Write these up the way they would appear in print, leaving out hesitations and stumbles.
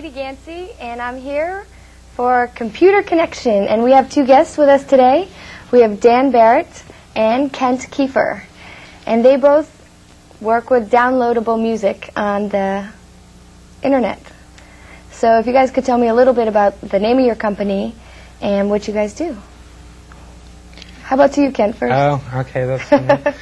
Katie Gansey, and I'm here for Computer Connection, and we have two guests with us today. We have Dan Barrett and Kent Kiefer, and they both work with downloadable music on the internet. So if you guys could tell me a little bit about the name of your company and what you guys do. How about you, Kent, first? Oh, okay, that's me.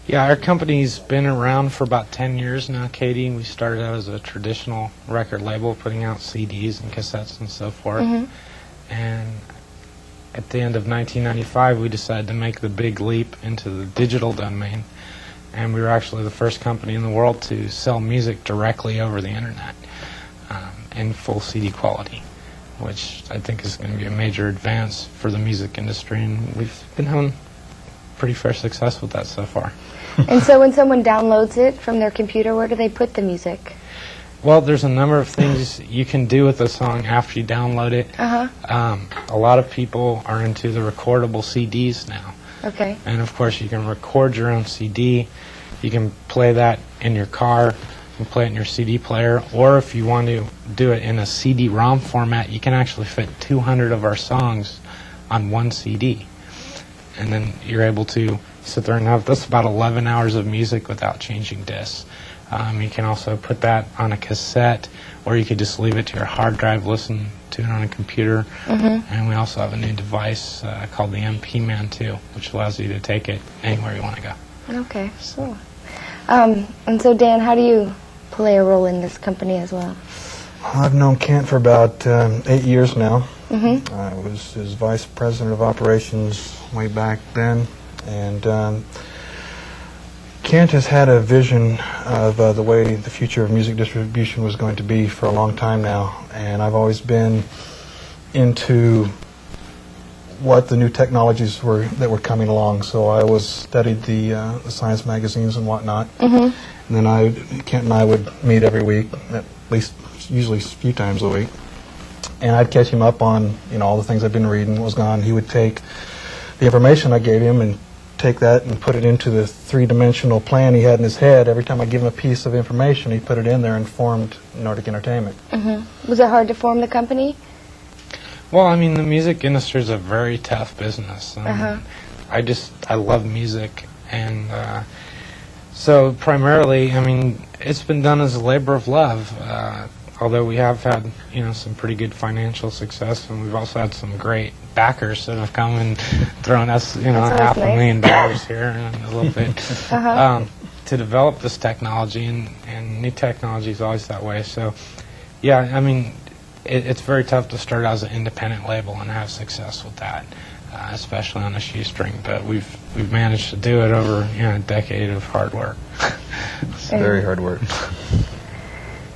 Yeah, our company's been around for about 10 years now, Katie. We started out as a traditional record label, putting out CDs and cassettes and so forth. And at the end of 1995, we decided to make the big leap into the digital domain. And we were actually the first company in the world to sell music directly over the internet in full CD quality, which I think is going to be a major advance for the music industry. And we've been having pretty fair success with that so far. And so when someone downloads it from their computer, where do they put the music? Well, there's a number of things you can do with a song after you download it. A lot of people are into the recordable CDs now. Okay. And of course you can record your own CD. You can play that in your car. You can play it in your CD player. Or if you want to do it in a CD-ROM format, you can actually fit 200 of our songs on one CD. And then you're able to sit there and have that's about 11 hours of music without changing discs. You can also put that on a cassette, or you could just leave it to your hard drive, listen to it on a computer. And we also have a new device called the MP Man 2, which allows you to take it anywhere you want to go. Okay, cool. And so, Dan, how do you play a role in this company as well? I've known Kent for about 8 years now. I was his vice president of operations way back then, and Kent has had a vision of the way the future of music distribution was going to be for a long time now, and I've always been into what the new technologies were that were coming along. So I always studied the science magazines and whatnot, and then Kent and I would meet every week, at least usually a few times a week. And I'd catch him up on, all the things I've been reading, what was gone. He would take the information I gave him and take that and put it into the three-dimensional plan he had in his head. Every time I give him a piece of information, he put it in there and formed Nordic Entertainment. Was it hard to form the company? Well, I mean, the music industry is a very tough business. I love music, and so primarily, I mean, it's been done as a labor of love. Although we have had, some pretty good financial success, and we've also had some great backers that have come and thrown us, $500,000 here and a little bit to develop this technology, and new technology is always that way. So, yeah, I mean, it's very tough to start out as an independent label and have success with that, especially on a shoestring. But we've managed to do it over a decade of hard work. Very hard work.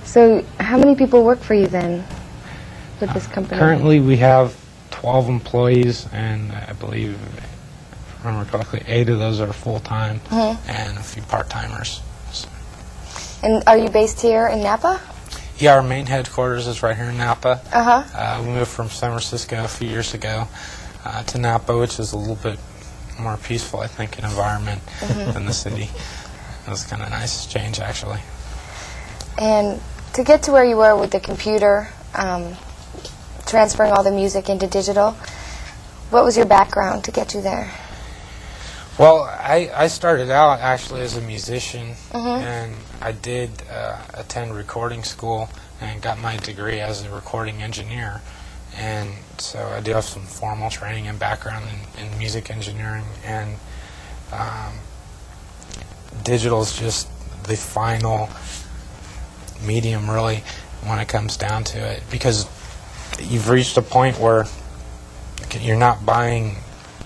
So how many people work for you then with this company? Currently we have 12 employees, and I believe, if I remember correctly, 8 of those are full-time and a few part-timers. So. And are you based here in Napa? Yeah, our main headquarters is right here in Napa. We moved from San Francisco a few years ago to Napa, which is a little bit more peaceful, I think, in environment than the city. It was kind of a nice change, actually. And to get to where you were with the computer, transferring all the music into digital, what was your background to get you there? Well, I started out actually as a musician, and I did attend recording school and got my degree as a recording engineer. And so I do have some formal training and background in music engineering, and digital is just the final medium, really, when it comes down to it, because you've reached a point where you're not buying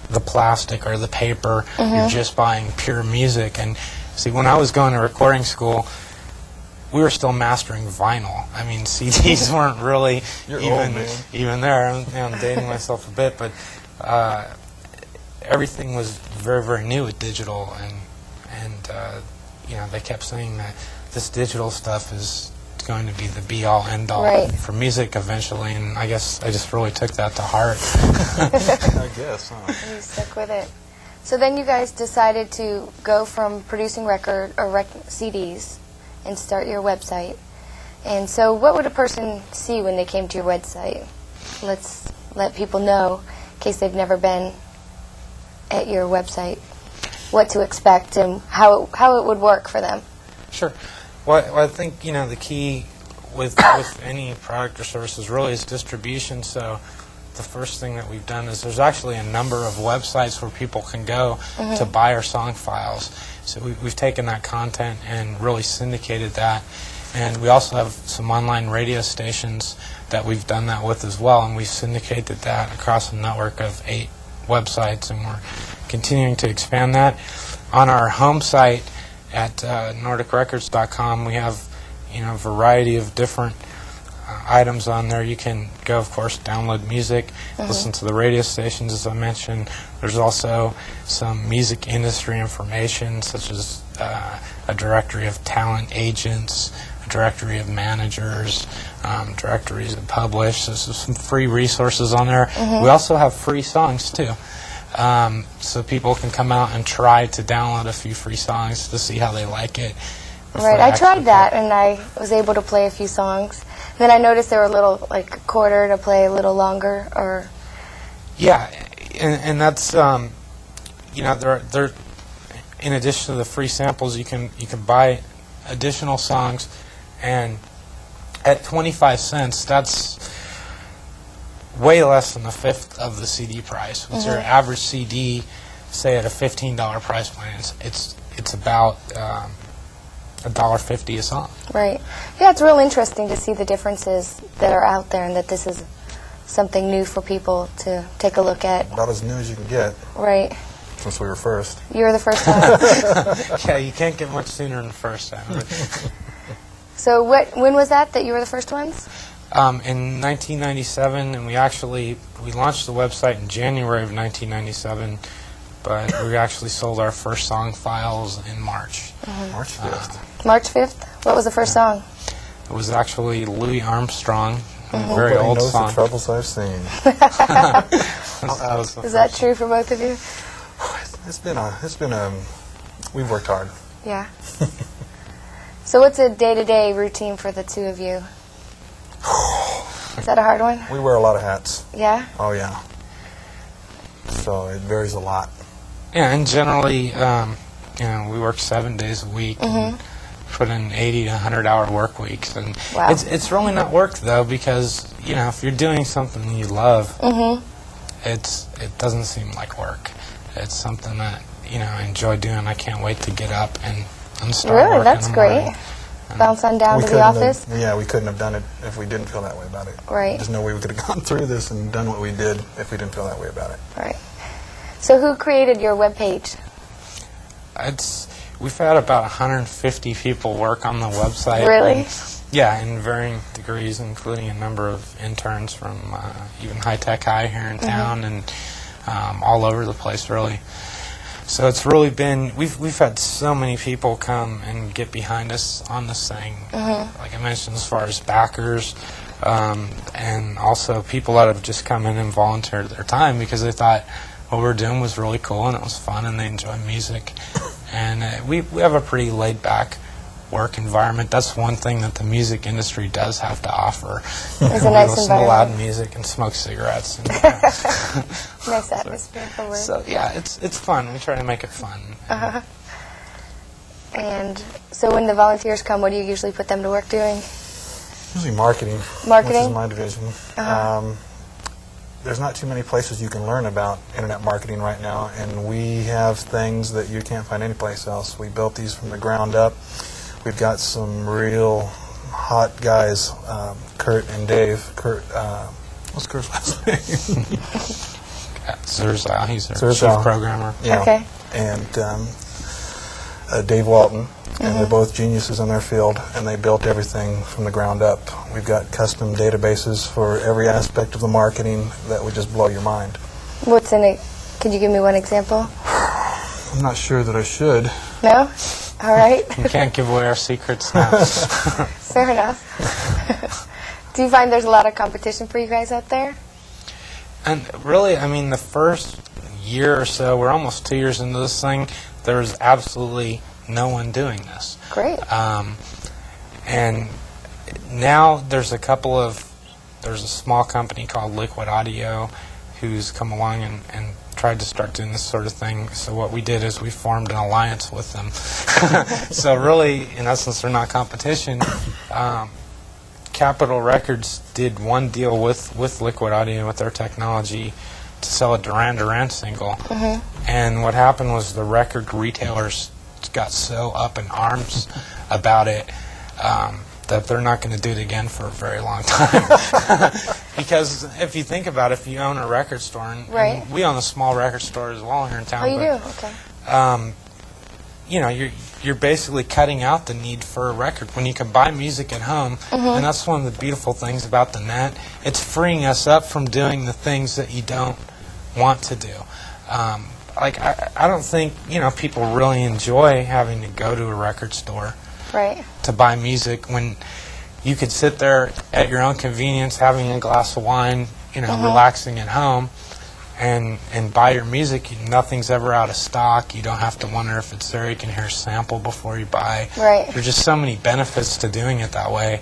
the plastic or the paper, you're just buying pure music. And see, when I was going to recording school, we were still mastering vinyl. I mean, CDs weren't really even there. I'm dating myself a bit, but everything was very, very new with digital, and they kept saying that this digital stuff is going to be the be-all, end-all for music eventually, and I guess I just really took that to heart. I guess, huh? And you stuck with it. So then you guys decided to go from producing CDs and start your website. And so what would a person see when they came to your website? Let's let people know, in case they've never been at your website, what to expect and how it would work for them. Sure. Well, I think, the key with any product or services really is distribution. So the first thing that we've done is there's actually a number of websites where people can go to buy our song files. So we've taken that content and really syndicated that. And we also have some online radio stations that we've done that with as well, and we've syndicated that across a network of 8 websites, and we're continuing to expand that. On our home site at nordicrecords.com, we have a variety of different items on there. You can go, of course, download music, listen to the radio stations, as I mentioned. There's also some music industry information, such as a directory of talent agents, a directory of managers, directories of publish. So some free resources on there. We also have free songs, too. So people can come out and try to download a few free songs to see how they like it. Right, I tried that, and I was able to play a few songs. Then I noticed they were a little, like a quarter to play a little longer, or... Yeah, and that's, they're in addition to the free samples, you can buy additional songs, and at 25 cents, that's way less than a fifth of the CD price. What's your average CD, say at a $15 price plan, it's about $1.50 a song. Right. Yeah, it's real interesting to see the differences that are out there, and that this is something new for people to take a look at. About as new as you can get. Right. Since we were first. You were the first one. Yeah, you can't get much sooner than the first time. So when was that you were the first ones? In 1997, and we launched the website in January of 1997, but we actually sold our first song files in March. March 5th. March 5th? What was the first song? It was actually Louis Armstrong, a very Nobody old knows song. the troubles I've seen. Is that true for both of you? We've worked hard. Yeah. So what's a day-to-day routine for the two of you? Is that a hard one? We wear a lot of hats. Yeah? Oh, yeah. So it varies a lot. Yeah, and generally, we work 7 days a week. And put in 80 to 100-hour work weeks, and Wow. it's really not work though, because if you're doing something you love, it doesn't seem like work. It's something that I enjoy doing. I can't wait to get up and start Really? working That's in the great. morning. Bounce on down to the office? We couldn't have done it if we didn't feel that way about it. Right. There's no way we could have gone through this and done what we did if we didn't feel that way about it. Right. So who created your webpage? We've had about 150 people work on the website. Really? Yeah, in varying degrees, including a number of interns from even High Tech High here in town, and all over the place, really. So it's really been, we've had so many people come and get behind us on this thing. Like I mentioned, as far as backers, and also people that have just come in and volunteered their time because they thought what we were doing was really cool and it was fun and they enjoy music. And we have a pretty laid-back work environment. That's one thing that the music industry does have to offer. It's a nice we listen to loud environment. music and smoke cigarettes. And, Nice atmosphere for work. so yeah, it's fun. We try to make it fun. And so when the volunteers come, what do you usually put them to work doing? Usually marketing. Marketing? Which is my division. There's not too many places you can learn about internet marketing right now, and we have things that you can't find anyplace else. We built these from the ground up. We've got some real hot guys, Kurt and Dave. Kurt, what's Kurt's last name? Zerzal, he's our Zerzal. chief programmer. Yeah. Okay. And Dave Walton. And they're both geniuses in their field, and they built everything from the ground up. We've got custom databases for every aspect of the marketing that would just blow your mind. What's in it? Could you give me one example? I'm not sure that I should. No? All right. We can't give away our secrets now. Fair enough. Do you find there's a lot of competition for you guys out there? And really, I mean, the first year or so, we're almost 2 years into this thing, there was absolutely no one doing this. Great. And Now there's a small company called Liquid Audio who's come along and tried to start doing this sort of thing. So what we did is we formed an alliance with them. So really, in essence, they're not competition. Capitol Records did one deal with Liquid Audio with their technology to sell a Duran Duran single. And what happened was the record retailers got so up in arms about it that they're not going to do it again for a very long time. Because if you think about it, if you own a record store, and we own a small record store as well here in town. Oh, you do? Okay. You know, you're basically cutting out the need for a record when you can buy music at home. And that's one of the beautiful things about the net. It's freeing us up from doing the things that you don't want to do. Like, I don't think, you know, people really enjoy having to go to a record store to buy music when you could sit there at your own convenience having a glass of wine, you know, relaxing at home and buy your music. Nothing's ever out of stock. You don't have to wonder if it's there. You can hear a sample before you buy. There's just so many benefits to doing it that way.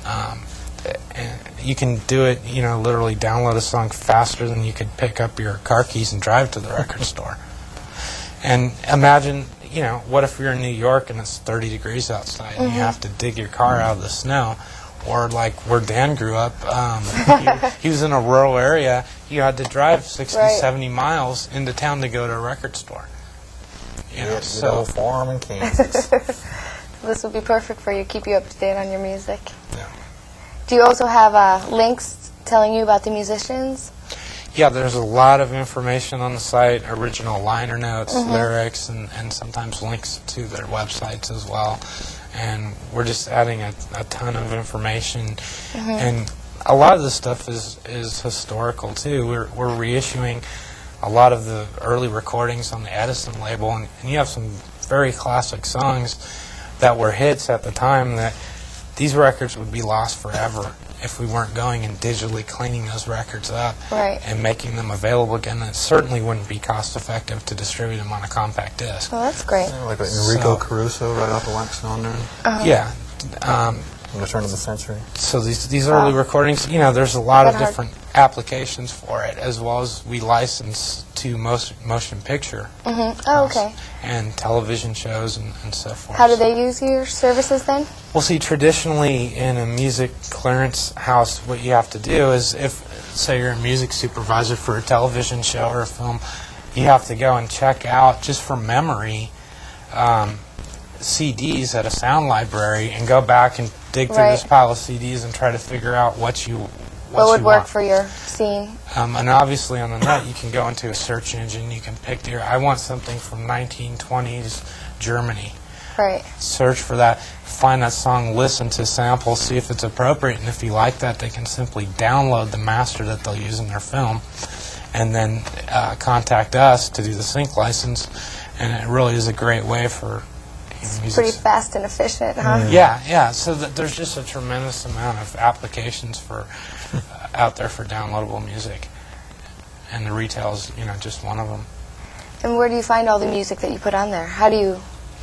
And you can do it, you know, literally download a song faster than you could pick up your car keys and drive to the record store. And imagine, you know, what if you're in New York and it's 30 degrees outside and you have to dig your car out of the snow? Or like where Dan grew up, he was in a rural area. You had to drive 60, 70 miles into town to go to a record store. You know, so farm in Kansas. This would be perfect for you, keep you up to date on your music. Yeah. Do you also have links telling you about the musicians? Yeah, there's a lot of information on the site, original liner notes, lyrics, and sometimes links to their websites as well. And we're just adding a ton of information. And a lot of this stuff is historical, too. We're reissuing a lot of the early recordings on the Edison label, and you have some very classic songs that were hits at the time that these records would be lost forever if we weren't going and digitally cleaning those records up and making them available again. It certainly wouldn't be cost effective to distribute them on a compact disc. Oh, that's great. Yeah, like Enrico Caruso right off the wax cylinder. Yeah. In the turn of the century. So these early recordings, you know, there's a lot of different applications for it, as well as we license to motion picture and television shows and so forth. How do they use your services then? Well, see, traditionally in a music clearance house, what you have to do is, if, say, you're a music supervisor for a television show or a film, you have to go and check out, just from memory, CDs at a sound library and go back and dig through this pile of CDs and try to figure out what would work for your scene. And obviously on the net you can go into a search engine, you can pick I want something from 1920s Germany. Search for that, find that song, listen to samples, see if it's appropriate, and if you like that, they can simply download the master that they'll use in their film and then contact us to do the sync license. And it really is a great way for It's pretty fast and efficient, huh? Yeah. So there's just a tremendous amount of applications for out there for downloadable music, and the retail's, you know, just one of them. And where do you find all the music that you put on there? How do you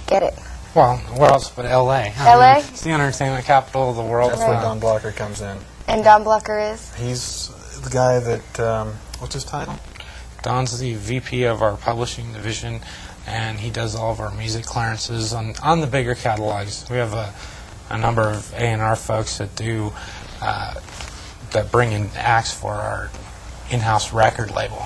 get it? Well, where else but L.A.? L.A.? It's the entertainment capital of the world. That's where Don Blocker comes in. And Don Blocker is? He's the guy that, what's his title? Don's the VP of our publishing division, and he does all of our music clearances on the bigger catalogs. We have a number of A&R folks that do that bring in acts for our in-house record label.